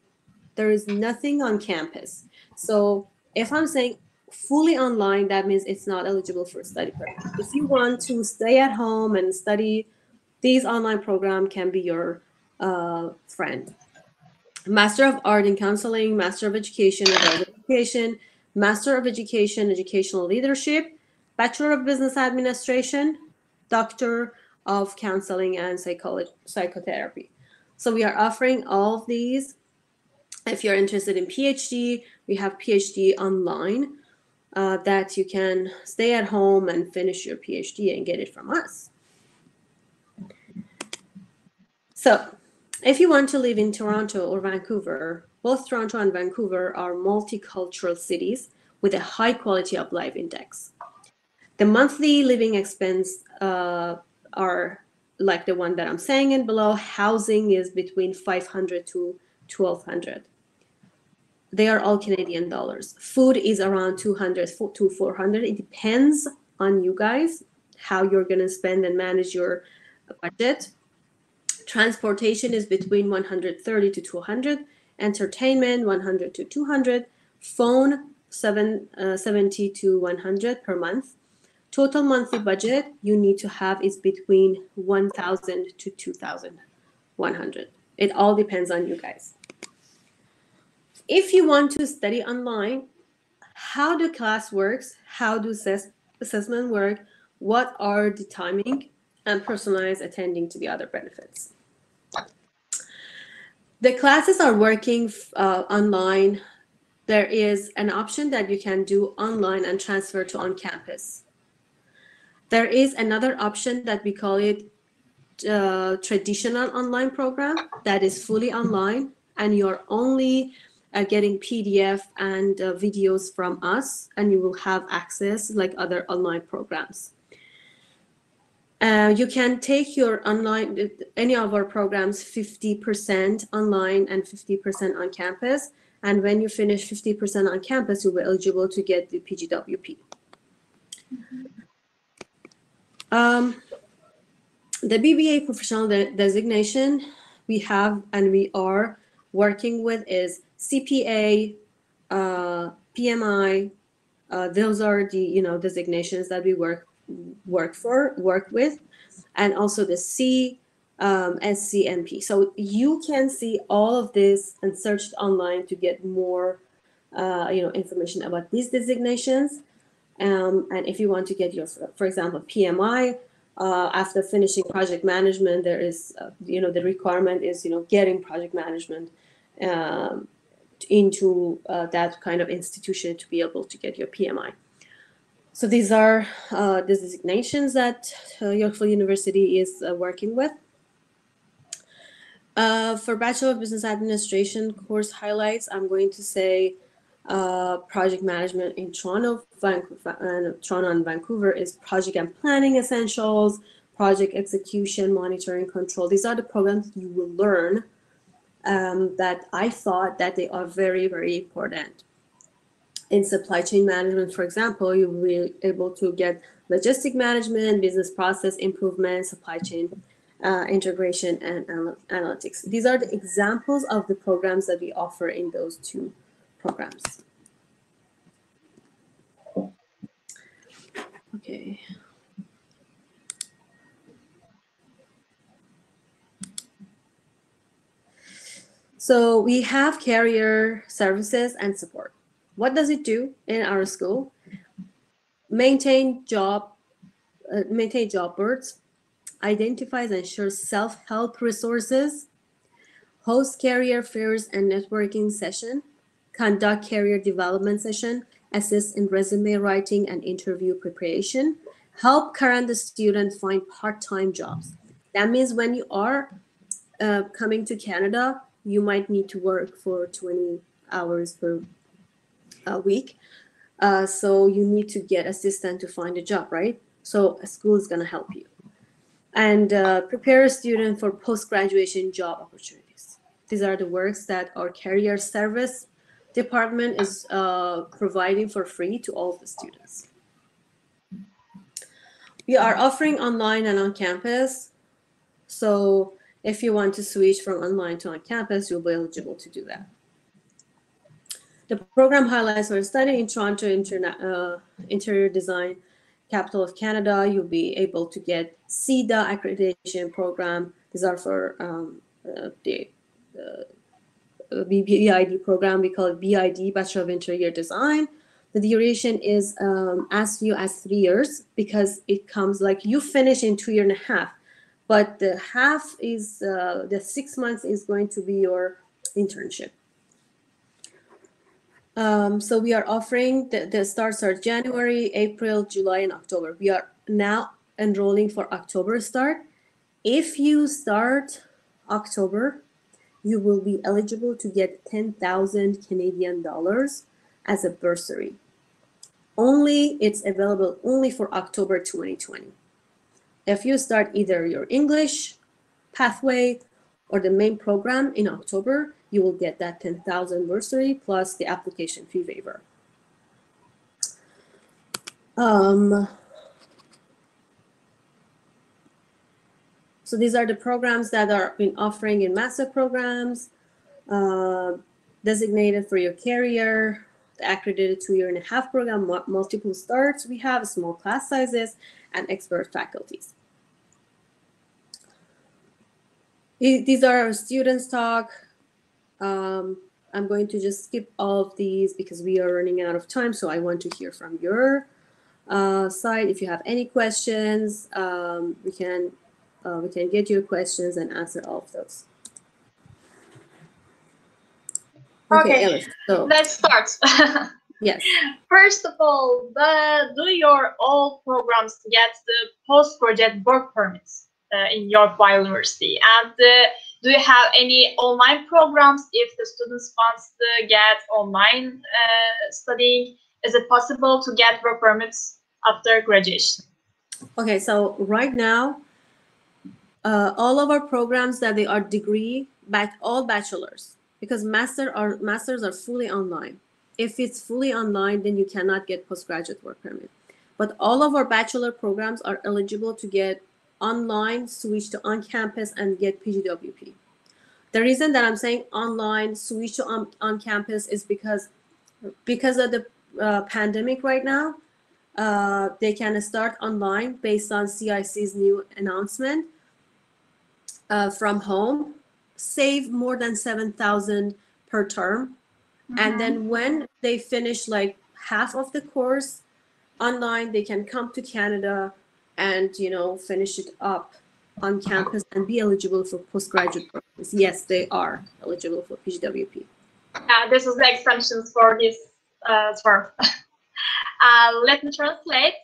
There is nothing on campus. So if I'm saying fully online, that means it's not eligible for study permit. If you want to stay at home and study, these online programs can be your friend. Master of Art in Counseling, Master of Education, Adult Education, Master of Education, Educational Leadership, Bachelor of Business Administration, Doctor of Counseling and Psychotherapy. So we are offering all of these. If you're interested in PhD, we have PhD online that you can stay at home and finish your PhD and get it from us. So if you want to live in Toronto or Vancouver, both Toronto and Vancouver are multicultural cities with a high quality of life index. The monthly living expense are like the one that I'm saying in below. Housing is between $500 to $1,200. They are all Canadian dollars. Food is around $200 to $400. It depends on you guys, how you're going to spend and manage your budget. Transportation is between $130 to $200. Entertainment, $100 to $200. Phone, $70 to $100 per month. Total monthly budget you need to have is between $1,000 to $2,100. It all depends on you guys. If you want to study online, how the class works, how do assessment work, what are the timing, and personalized attending to the other benefits. The classes are working online. There is an option that you can do online and transfer to on campus. There is another option that we call it traditional online program that is fully online, and you're only getting PDF and videos from us, and you will have access like other online programs. You can take your online, any of our programs, 50% online and 50% on campus. And when you finish 50% on campus, you'll be eligible to get the PGWP. The BBA professional designation we have and we are working with is CPA, PMI. Those are the designations that we work with, and also the C, SCMP. So you can see all of this and search online to get more information about these designations. And if you want to get your, for example, PMI, after finishing project management, there is the requirement is getting project management into that kind of institution to be able to get your PMI. So these are the designations that Yorkville University is working with. For Bachelor of Business Administration course highlights, I'm going to say project management in Toronto, and Vancouver is project and planning essentials, project execution, monitoring, control. These are the programs you will learn that I thought that they are very, very important. In supply chain management, for example, you will be able to get logistic management, business process improvement, supply chain integration, and analytics. These are the examples of the programs that we offer in those two programs. Okay. So we have career services and support. What does it do in our school? Maintain job boards, identifies and shares self-help resources, host career fairs and networking session, conduct career development session, assist in resume writing and interview preparation, help current students find part-time jobs. That means when you are coming to Canada, you might need to work for 20 hours per week. So you need to get assistance to find a job, right? So a school is going to help you. And prepare a student for post-graduation job opportunities. These are the works that our career service department is providing for free to all of the students. We are offering online and on campus. So if you want to switch from online to on campus, you'll be eligible to do that. The program highlights for studying in Toronto, interior design, capital of Canada. You'll be able to get CEDA accreditation program. These are for the BID program. We call it BID, Bachelor of Interior Design. The duration is as few as 3 years because it comes like you finish in 2.5 years, but the half is the 6 months is going to be your internship. So we are offering, the starts are January, April, July, and October. We are now enrolling for October start. If you start October, you will be eligible to get 10,000 Canadian dollars as a bursary. It's available only for October 2020. If you start either your English pathway or the main program in October, you will get that 10,000 bursary plus the application fee waiver. So these are the programs that are been offering in master programs, designated for your career, the accredited 2.5 year program, multiple starts. We have small class sizes and expert faculties. These are our students talk. I'm going to just skip all of these because we are running out of time. So I want to hear from your side. If you have any questions, we can get your questions and answer all of those.
Okay,
Elif, so
let's start.
yes.
First of all, do your all programs get the post-project work permits? in Yorkville University? And do you have any online programs if the students wants to get online studying? Is it possible to get work permits after graduation?
Okay, so right now, all of our programs that they are degree, all bachelors, because masters are fully online. If it's fully online, then you cannot get postgraduate work permit. But all of our bachelor programs are eligible to get online, switch to on-campus, and get PGWP. The reason that I'm saying online, switch to on-campus is because of the pandemic right now. They can start online based on CIC's new announcement from home, save more than 7,000 per term. And then when they finish like half of the course online, they can come to Canada and, you know, finish it up on campus and be eligible for postgraduate programs. Yes, they are eligible for PGWP.
This is the extensions for this term. Let me translate.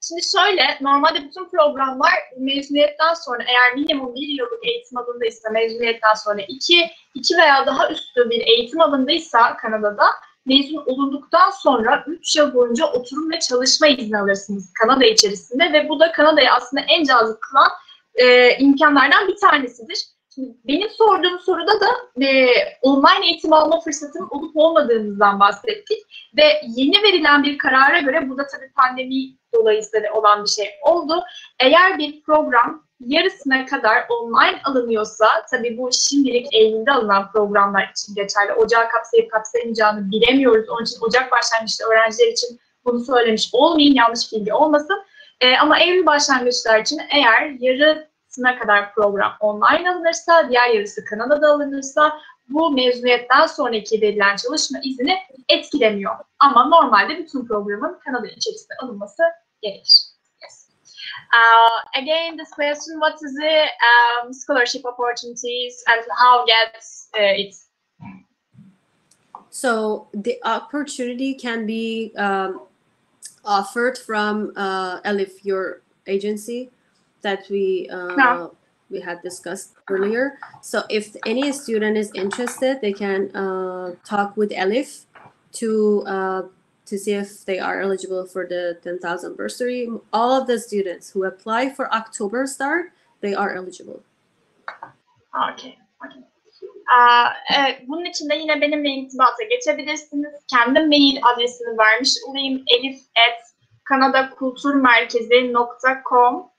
Şimdi şöyle, normalde bütün programlar mezuniyetten sonra eğer minimum 1 yıllık eğitim alındıysa, mezuniyetten sonra 2 veya daha üstü bir eğitim alındıysa Kanada'da, mezun olunduktan sonra 3 yıl boyunca oturum ve çalışma izni alırsınız Kanada içerisinde ve bu da Kanada'ya aslında en cazip kılan imkanlardan bir tanesidir. Şimdi benim sorduğum soruda da online eğitim alma fırsatının olup olmadığımızdan bahsettik ve yeni verilen bir karara göre, burada tabii pandemi dolayısıyla olan bir şey oldu. Eğer bir program yarısına kadar online alınıyorsa, tabii bu şimdilik Eylül'de alınan programlar için geçerli. Ocağı kapsayıp kapsayamayacağını bilemiyoruz. Onun için Ocak başlangıçta öğrenciler için bunu söylemiş olmayayım, yanlış bilgi olmasın. Ama Eylül başlangıçlar için eğer yarısına kadar program online alınırsa, diğer yarısı Kanada'da alınırsa, bu mezuniyetten sonraki verilen çalışma izni etkilemiyor. Ama normalde bütün programın Kanada içerisinde alınması gerekir. Yes. Again, this question: what is the scholarship opportunities and how gets it?
So the opportunity can be offered from ELIF, your agency that we had discussed earlier. So if any student is interested, they can talk with ELIF to see if they are eligible for the 10,000 bursary. All of the students who apply for October start, they are eligible.
Okay. Bunun için de yine benimle irtibata geçebilirsiniz. Kendi mail adresini vermiş olayım: elif@kanadakulturmerkezi.com.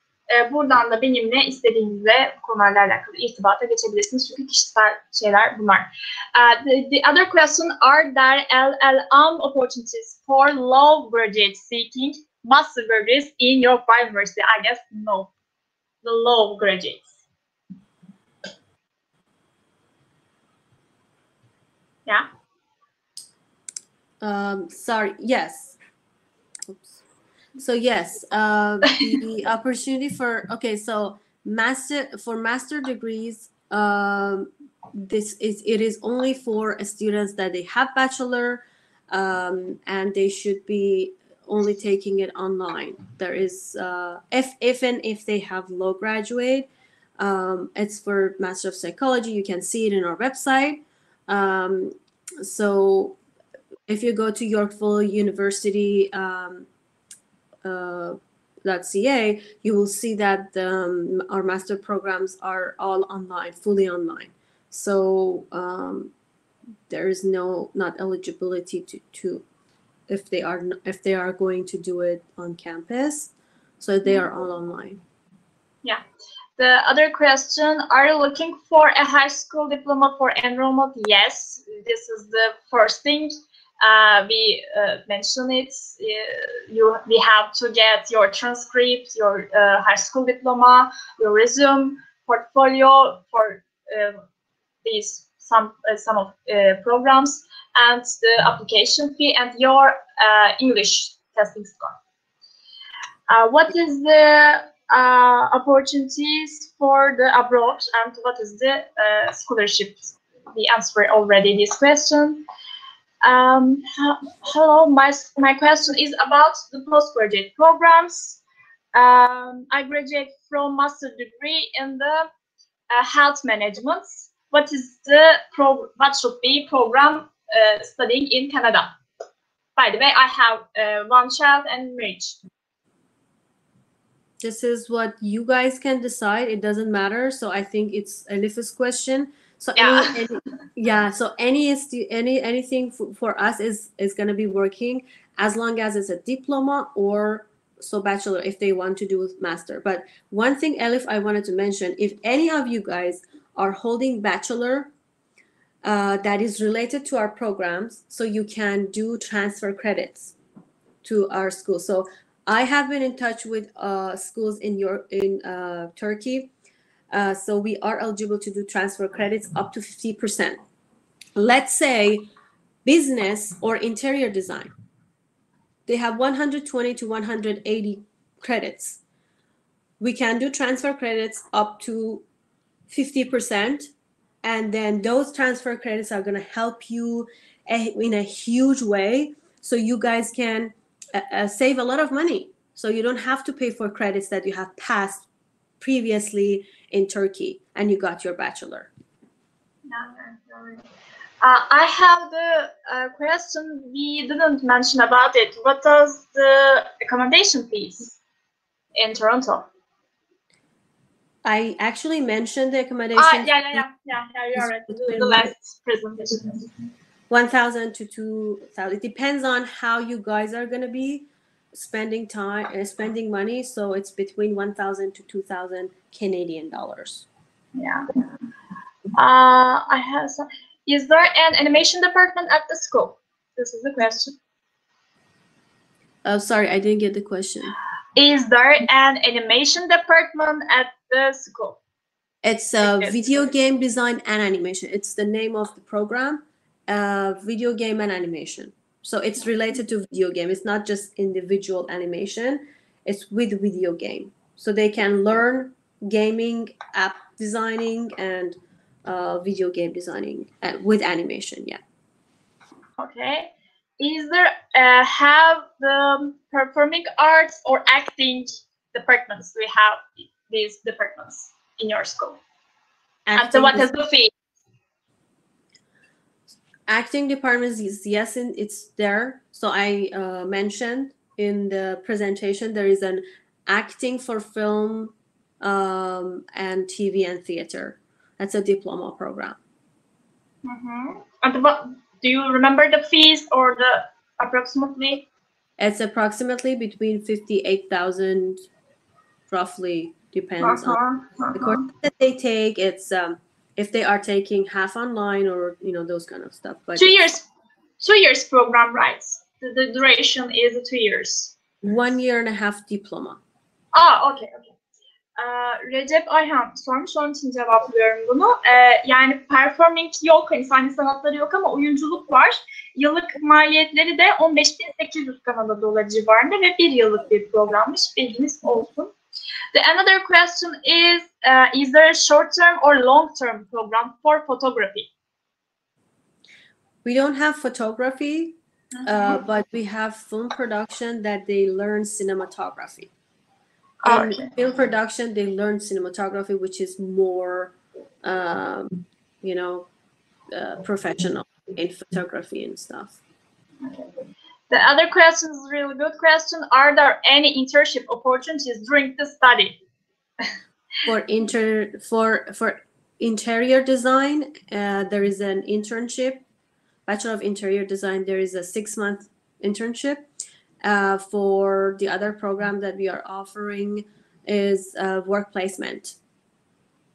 Buradan da benimle istediğinizde konularla alakalı irtibata geçebilirsiniz. Çünkü kişisel şeyler bunlar. The other question: are there LLM opportunities for law graduates seeking master degrees in Yorkville University? I guess no. The law graduates. Yeah.
Sorry. Yes. Oops. So yes, the opportunity for master degrees. It is only for students that they have bachelor, and they should be only taking it online. There is if they have law graduate, it's for Master of Psychology. You can see it in our website. So if you go to Yorkville University .ca, you will see that our master programs are all online, fully online. So there is not eligibility to if they are going to do it on campus. So they are all online.
Yeah. The other question: are you looking for a high school diploma for enrollment? Yes, this is the first thing. We mentioned it. We have to get your transcript, your high school diploma, your resume, portfolio for some of programs, and the application fee, and your English testing score. What is the opportunities for the abroad, and what is the scholarships? We answered already this question. Hello, my question is about the postgraduate programs. I graduated from master degree in the health management. What should be program studying in Canada? By the way, I have one child and marriage.
This is what you guys can decide. It doesn't matter. So I think it's Elif's question. So so anything for us is going to be working as long as it's a diploma or so bachelor if they want to do master. But one thing, Elif, I wanted to mention, if any of you guys are holding bachelor that is related to our programs, so you can do transfer credits to our school. So I have been in touch with schools in Turkey. So we are eligible to do transfer credits up to 50%. Let's say business or interior design. They have 120 to 180 credits. We can do transfer credits up to 50%. And then those transfer credits are going to help you in a huge way. So you guys can save a lot of money. So you don't have to pay for credits that you have passed previously in Turkey and you got your bachelor.
I have the question we didn't mention about it. What does the accommodation fees in Toronto?
I actually mentioned the accommodation.
Yeah, you're right. The last presentation.
1,000 to 2,000. It depends on how you guys are going to be spending money. So it's between 1,000 to 2,000 Canadian dollars.
Yeah. I have some. Is there an animation department at the school? This is the question.
Oh, sorry, I didn't get the question.
Is there an animation department at the school?
It's video game design and animation. It's the name of the program, video game and animation. So it's related to video game. It's not just individual animation. It's with video game. So they can learn gaming, app designing, and video game designing with animation. Yeah.
Okay. Is there have the performing arts or acting departments? We have these departments in your school. And so what is the fee?
Acting departments is yes, it's there. So I mentioned in the presentation there is an acting for film and TV and theater. That's a diploma program.
Mm-hmm. And do you remember the fees or the approximately?
It's approximately between 58,000, roughly, depends on the course that they take. It's if they are taking half online or those kind of stuff. But
2 years program, right? The duration is 2 years.
1 year and a half diploma.
Okay. Recep Ayhan sormuş, onun için cevaplıyorum bunu. Yani performing yok, hani sahne sanatları yok ama oyunculuk var. Yıllık maliyetleri de 15.800 Kanada doları civarında ve 1 yıllık bir programmış. Bilginiz olsun. The another question is there a short-term or long-term program for photography?
We don't have photography, but we have film production that they learn cinematography. In film production, they learn cinematography, which is more, professional in photography and stuff.
Okay. The other question is a really good question. Are there any internship opportunities during the study?
For interior design, there is an internship. Bachelor of Interior Design, there is a 6-month internship. For the other program that we are offering is work placement.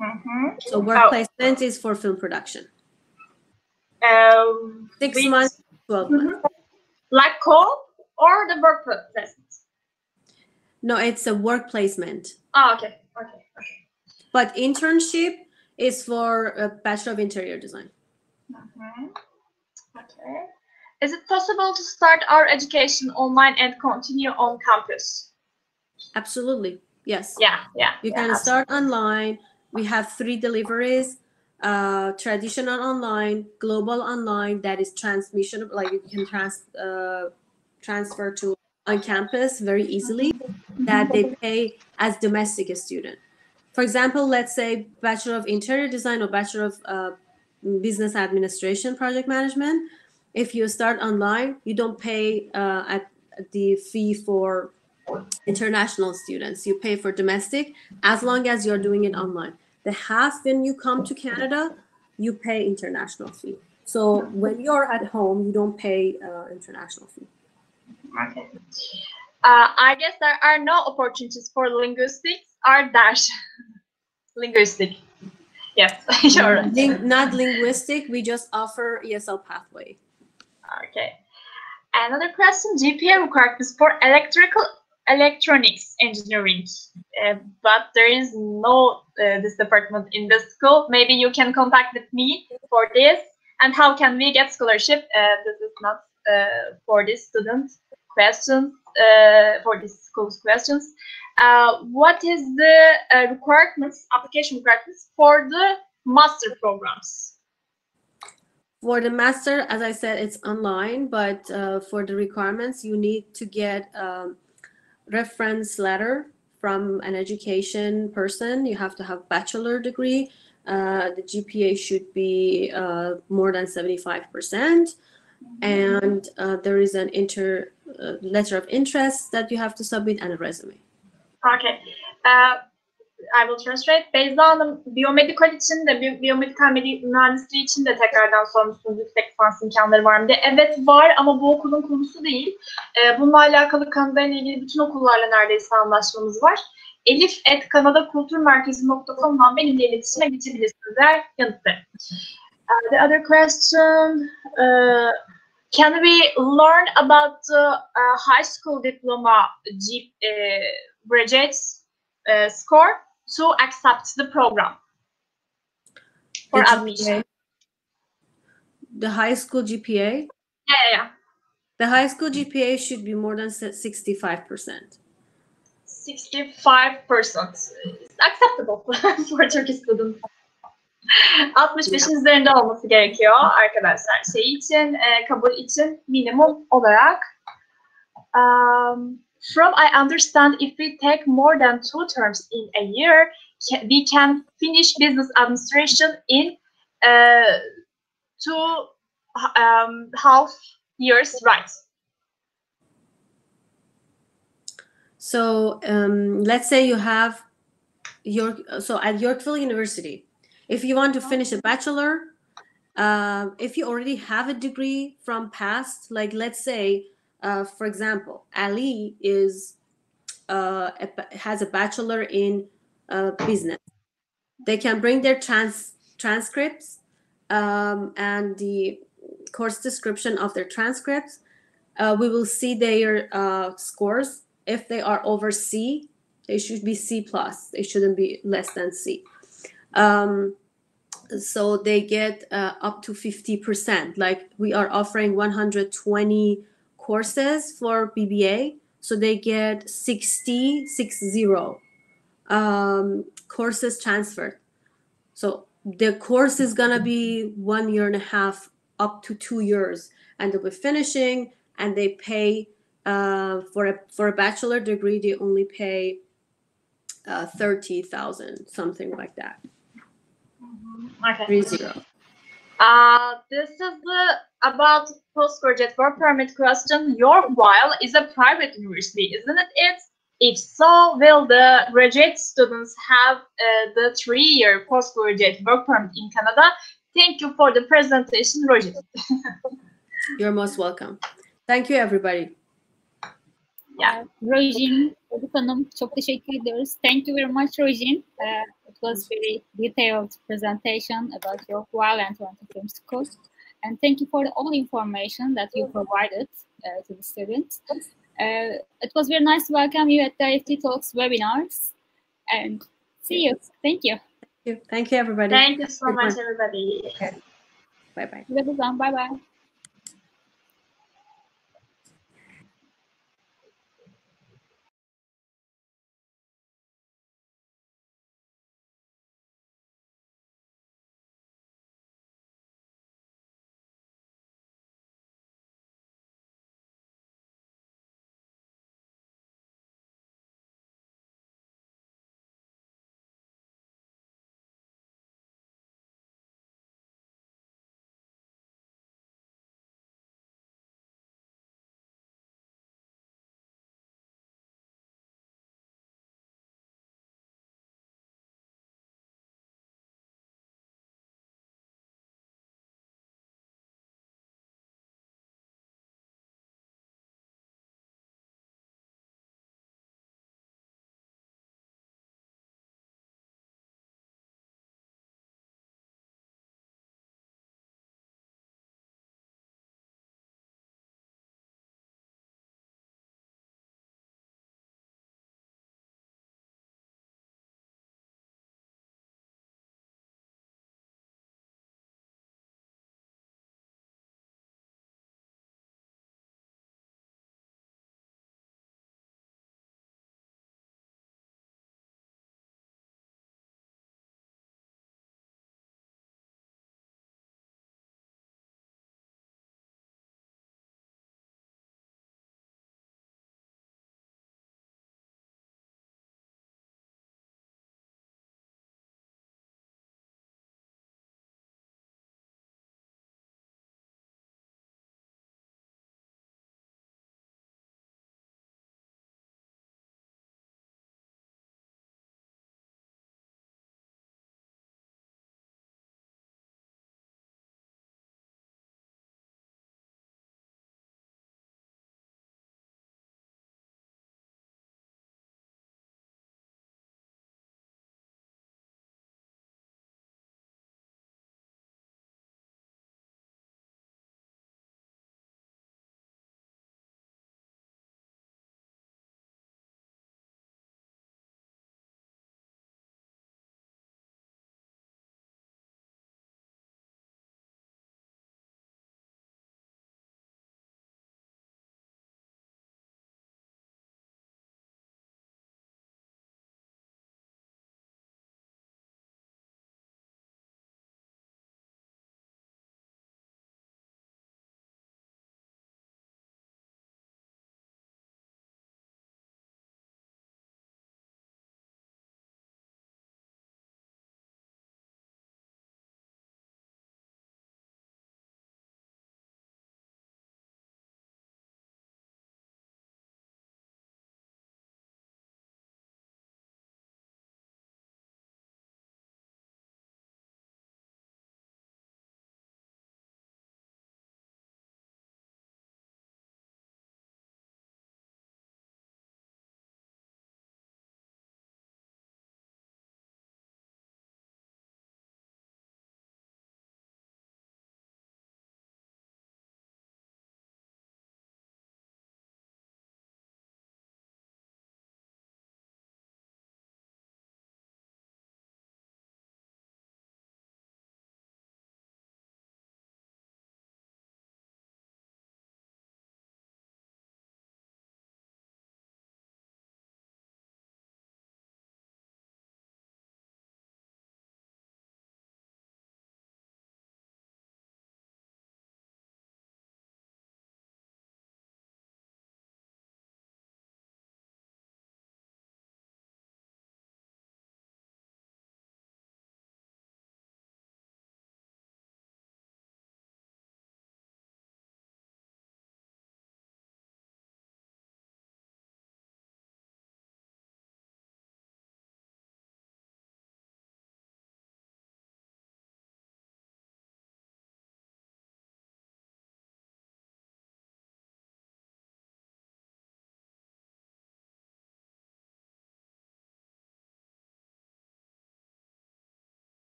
Mm-hmm.
So work placement is for film production. 6 months, 12 months.
Like call or the work placement?
No, it's a work placement.
Okay.
But internship is for a Bachelor of Interior Design.
Mm-hmm. Okay. Is it possible to start our education online and continue on campus?
Absolutely. Yes.
Yeah.
You can start online. We have 3 deliveries. Traditional online, global online, that is transmission, like you can transfer to on campus very easily that they pay as domestic student. For example, let's say Bachelor of Interior Design or Bachelor of Business Administration, Project Management. If you start online, you don't pay at the fee for international students. You pay for domestic as long as you're doing it online. The half when you come to Canada, you pay international fee. So when you're at home, you don't pay international fee.
Okay. I guess there are no opportunities for linguistics, are there? Linguistic. Yes, you're right.
Not linguistic. We just offer Esl Pathway.
Okay. Another question: GPA requirements for electronics engineering, but there is no this department in the school. Maybe you can contact with me for this. And how can we get scholarship? This is not for this student questions, for this school's questions. What is the requirements, application requirements for the master programs?
For the master, as I said, it's online, but for the requirements, you need to get a reference letter from an education person. You have to have bachelor degree. The GPA should be more than 75%. And there is an letter of interest that you have to submit and a resume.
Okay. I will translate. Beyza Hanım, biyomedikal için de, biyomedikal mühendisliği için de tekrardan sormuşsunuz, yüksek lisans imkanları var mı diye. Evet var ama bu okulun konusu değil. Bununla alakalı Kanada'yla ilgili bütün okullarla neredeyse anlaşmamız var. elif@kanadakulturmerkezi.com'dan benimle iletişime geçebilirsiniz eğer yanıtlarım. The other question, can we learn about the high school diploma graduate score to accept the program for admission?
The high school GPA?
Yeah.
The high school GPA should be more than 65%.
65%. It's acceptable for Turkish students. 65'in üzerinde olması gerekiyor arkadaşlar. Kabul için minimum olarak. From I understand, if we take more than 2 terms in a year, we can finish business administration in 2.5 years, right?
So let's say you have at Yorkville University, if you want to finish a bachelor, if you already have a degree from past, like let's say, for example, Ali has a bachelor in business. They can bring their transcripts and the course description of their transcripts. We will see their scores. If they are over C, they should be C+. They shouldn't be less than C. So they get up to 50%. Like we are offering 120 courses for BBA. So they get 60 courses transferred. So the course is gonna be 1.5 years up to 2 years, and they'll be finishing, and they pay for a bachelor degree. They only pay 30,000, something like that.
Okay.
30.
This is about postgraduate work permit question. Yorkville is a private university, isn't it? If so, will the graduate students have the 3-year postgraduate work permit in Canada? Thank you for the presentation, Roger.
You're most welcome. Thank you, everybody.
Yeah.
Rojin, Hanım, çok teşekkür ediyoruz. Thank you very much, Rojin. It was very detailed presentation about Yorkville and Toronto Film School. And thank you for all the information that you provided to the students. It was very nice to welcome you at the IEFT Talks webinars. And see you. Thank you.
Thank you, everybody.
Thank you so much, everybody.
Okay. Bye-bye.
Bye-bye.